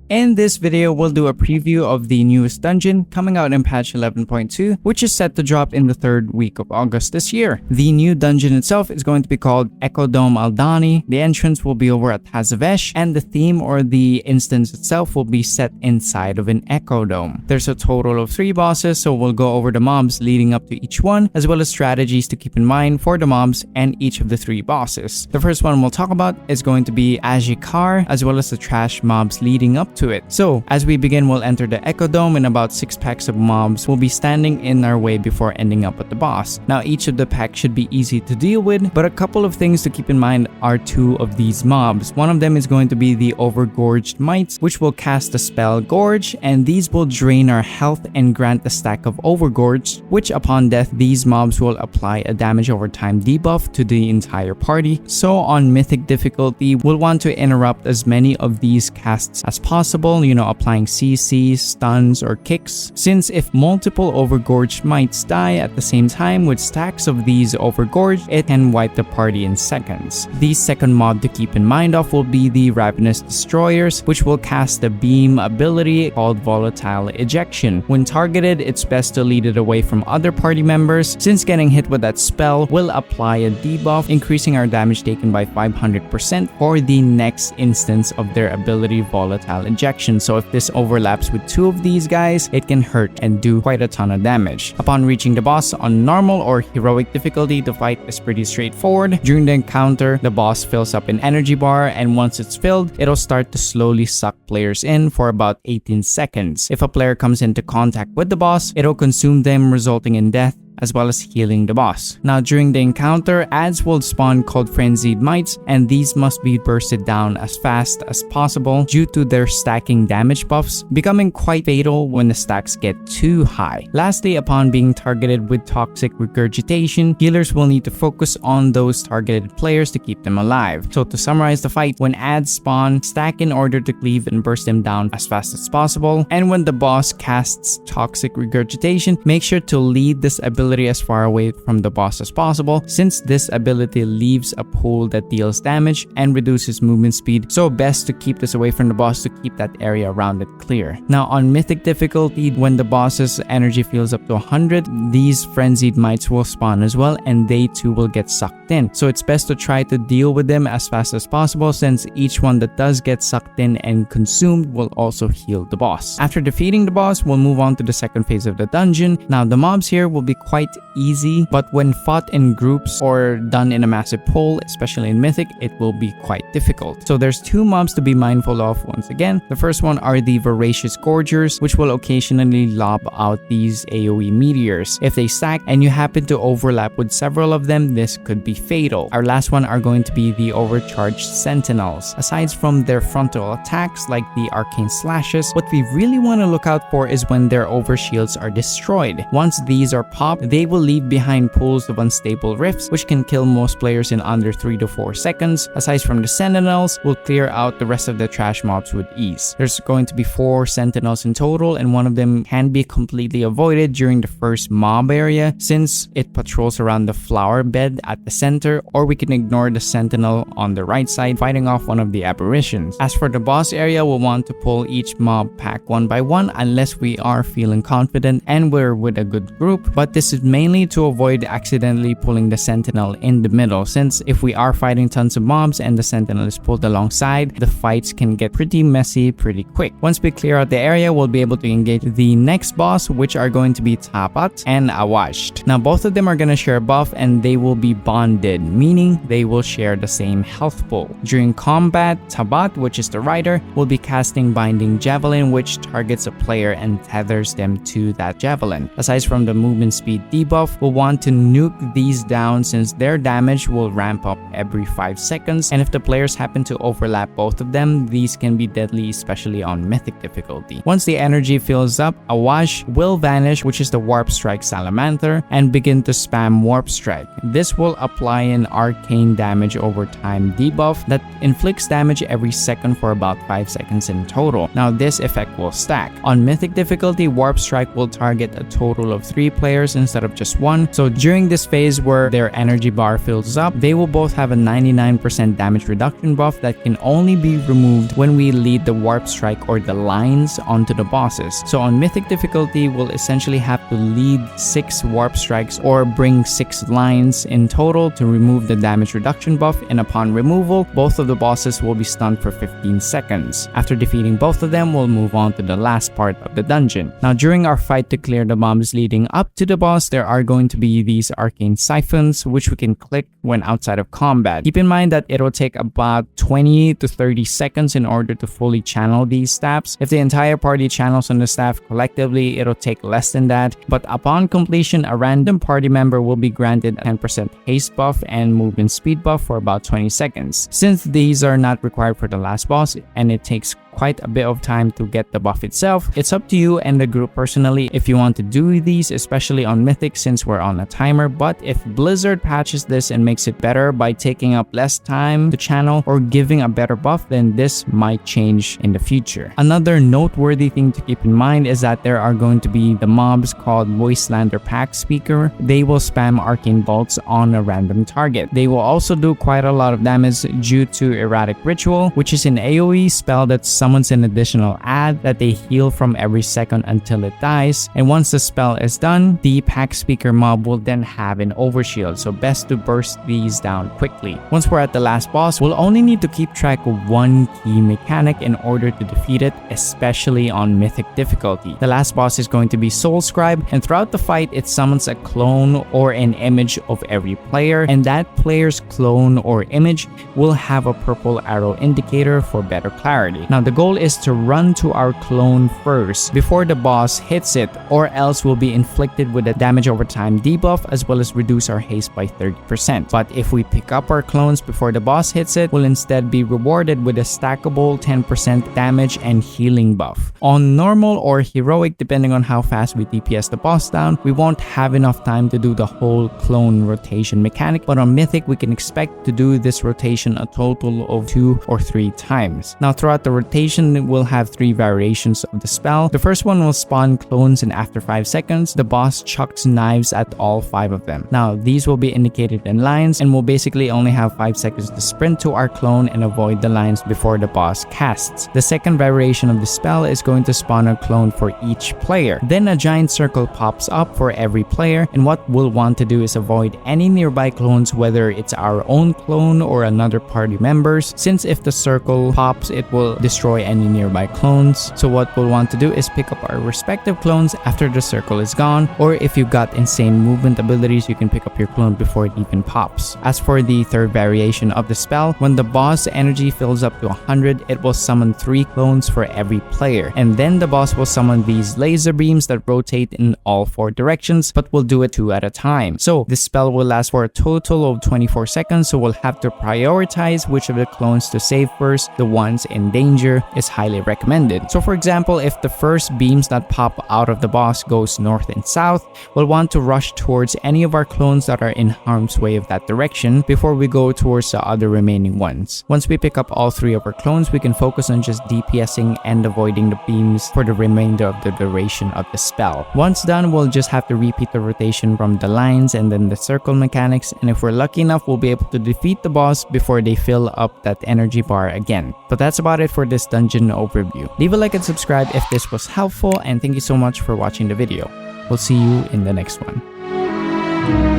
In this video, we'll do a preview of the newest dungeon coming out in patch 11.2, which is set to drop in the 3rd week of August this year. The new dungeon itself is going to be called Echo Dome Aldani. The entrance will be over at Hazavesh, and the theme or the instance itself will be set inside of an Echo Dome. There's a total of 3 bosses, so we'll go over the mobs leading up to each one, as well as strategies to keep in mind for the mobs and each of the 3 bosses. The first one we'll talk about is going to be Azikar, as well as the trash mobs leading up to it. So as we begin, we'll enter the Echo Dome, and about 6 packs of mobs will be standing in our way before ending up at the boss. Now each of the packs should be easy to deal with, but a couple of things to keep in mind are 2 of these mobs. One of them is going to be the Overgorged Mites, which will cast the spell Gorge, and these will drain our health and grant a stack of Overgorged, which upon death these mobs will apply a damage over time debuff to the entire party. So on mythic difficulty, we'll want to interrupt as many of these casts as possible, applying CCs, stuns, or kicks, since if multiple Overgorged Mites die at the same time with stacks of these Overgorged, it can wipe the party in seconds. The second mob to keep in mind of will be the Ravenous Destroyers, which will cast a beam ability called Volatile Ejection. When targeted, it's best to lead it away from other party members, since getting hit with that spell will apply a debuff, increasing our damage taken by 500% for the next instance of their ability Volatile Ejection. So if this overlaps with 2 of these guys, it can hurt and do quite a ton of damage. Upon reaching the boss on normal or heroic difficulty, the fight is pretty straightforward. During the encounter, the boss fills up an energy bar, and once it's filled, it'll start to slowly suck players in for about 18 seconds. If a player comes into contact with the boss, it'll consume them, resulting in death, as well as healing the boss. Now during the encounter, adds will spawn called Frenzied Mites, and these must be bursted down as fast as possible due to their stacking damage buffs, becoming quite fatal when the stacks get too high. Lastly, upon being targeted with Toxic Regurgitation, healers will need to focus on those targeted players to keep them alive. So to summarize the fight, when adds spawn, stack in order to cleave and burst them down as fast as possible, and when the boss casts Toxic Regurgitation, make sure to lead this ability as far away from the boss as possible, since this ability leaves a pool that deals damage and reduces movement speed, so best to keep this away from the boss to keep that area around it clear. Now on mythic difficulty, when the boss's energy fills up to 100, these Frenzied Mites will spawn as well, and they too will get sucked in. So it's best to try to deal with them as fast as possible, since each one that does get sucked in and consumed will also heal the boss. After defeating the boss, we'll move on to the second phase of the dungeon. Now the mobs here will be quite easy, but when fought in groups or done in a massive pool, especially in mythic, it will be quite difficult. So there's 2 mobs to be mindful of once again. The first one are the Voracious Gorgers, which will occasionally lob out these AoE meteors. If they stack and you happen to overlap with several of them, this could be fatal. Our last one are going to be the Overcharged Sentinels. Aside from their frontal attacks like the Arcane Slashes, what we really want to look out for is when their overshields are destroyed. Once these are popped, they will leave behind pools of unstable rifts, which can kill most players in under 3 to 4 seconds. Aside from the Sentinels, we'll clear out the rest of the trash mobs with ease. There's going to be 4 Sentinels in total, and one of them can be completely avoided during the first mob area, since it patrols around the flower bed at the center, or we can ignore the Sentinel on the right side, fighting off one of the aberrations. As for the boss area, we'll want to pull each mob pack one by one unless we are feeling confident and we're with a good group, but this is mainly to avoid accidentally pulling the Sentinel in the middle, since if we are fighting tons of mobs and the Sentinel is pulled alongside, the fights can get pretty messy pretty quick. Once we clear out the area, we'll be able to engage the next boss, which are going to be Tapat and Awasht. Now both of them are going to share a buff, and they will be bonded, meaning they will share the same health pool. During combat, Tabat, which is the rider, will be casting Binding Javelin, which targets a player and tethers them to that javelin. Aside from the movement speed debuff, we'll want to nuke these down, since their damage will ramp up every 5 seconds, and if the players happen to overlap both of them, these can be deadly, especially on mythic difficulty. Once the energy fills up, Awash will vanish, which is the Warp Strike Salamander, and begin to spam Warp Strike. This will apply an arcane damage over time debuff that inflicts damage every second for about 5 seconds in total. Now this effect will stack. On mythic difficulty, Warp Strike will target a total of 3 players and instead of just one. So during this phase where their energy bar fills up, they will both have a 99% damage reduction buff that can only be removed when we lead the warp strike or the lines onto the bosses. So on mythic difficulty, we'll essentially have to lead 6 warp strikes or bring 6 lines in total to remove the damage reduction buff, and upon removal, both of the bosses will be stunned for 15 seconds. After defeating both of them, we'll move on to the last part of the dungeon. Now during our fight to clear the mobs leading up to the boss, there are going to be these arcane siphons which we can click when outside of combat. Keep in mind that it'll take about 20 to 30 seconds in order to fully channel these staffs. If the entire party channels on the staff collectively, it'll take less than that, but upon completion, a random party member will be granted a 10% haste buff and movement speed buff for about 20 seconds. Since these are not required for the last boss and it takes quite a bit of time to get the buff itself, it's up to you and the group personally if you want to do these, especially on mythic since we're on a timer. But if Blizzard patches this and makes it better by taking up less time to channel or giving a better buff, then this might change in the future. Another noteworthy thing to keep in mind is that there are going to be the mobs called Voicelander Pack Speaker. They will spam Arcane Vaults on a random target. They will also do quite a lot of damage due to Erratic Ritual, which is an AoE spell that summons an additional ad that they heal from every second until it dies, and once the spell is done, the Pack Speaker mob will then have an overshield, so best to burst these down quickly. Once we're at the last boss, we'll only need to keep track of one key mechanic in order to defeat it, especially on mythic difficulty. The last boss is going to be Soulcribe, and throughout the fight it summons a clone or an image of every player, and that player's clone or image will have a purple arrow indicator for better clarity. Now the goal is to run to our clone first before the boss hits it, or else we'll be inflicted with a damage over time debuff as well as reduce our haste by 30%. But if we pick up our clones before the boss hits it, we'll instead be rewarded with a stackable 10% damage and healing buff. On normal or heroic, depending on how fast we DPS the boss down, we won't have enough time to do the whole clone rotation mechanic, but on mythic we can expect to do this rotation a total of 2 or 3 times. Now throughout the rotation, we'll have 3 variations of the spell. The first one will spawn clones, and after 5 seconds, the boss chucks knives at all 5 of them. Now, these will be indicated in lines, and we'll basically only have 5 seconds to sprint to our clone and avoid the lines before the boss casts. The second variation of the spell is going to spawn a clone for each player. Then a giant circle pops up for every player, and what we'll want to do is avoid any nearby clones, whether it's our own clone or another party member's, since if the circle pops, it will destroy any nearby clones. So what we'll want to do is pick up our respective clones after the circle is gone, or if you've got insane movement abilities, you can pick up your clone before it even pops. As for the third variation of the spell, when the boss energy fills up to 100, it will summon 3 clones for every player, and then the boss will summon these laser beams that rotate in all 4 directions, but we'll do it 2 at a time. So this spell will last for a total of 24 seconds, so we'll have to prioritize which of the clones to save first. The ones in danger is highly recommended. So for example, if the first beams that pop out of the boss goes north and south, we'll want to rush towards any of our clones that are in harm's way of that direction before we go towards the other remaining ones. Once we pick up all 3 of our clones, we can focus on just DPSing and avoiding the beams for the remainder of the duration of the spell. Once done, we'll just have to repeat the rotation from the lines and then the circle mechanics, and if we're lucky enough, we'll be able to defeat the boss before they fill up that energy bar again. But that's about it for this dungeon overview. Leave a like and subscribe if this was helpful, and thank you so much for watching the video. We'll see you in the next one.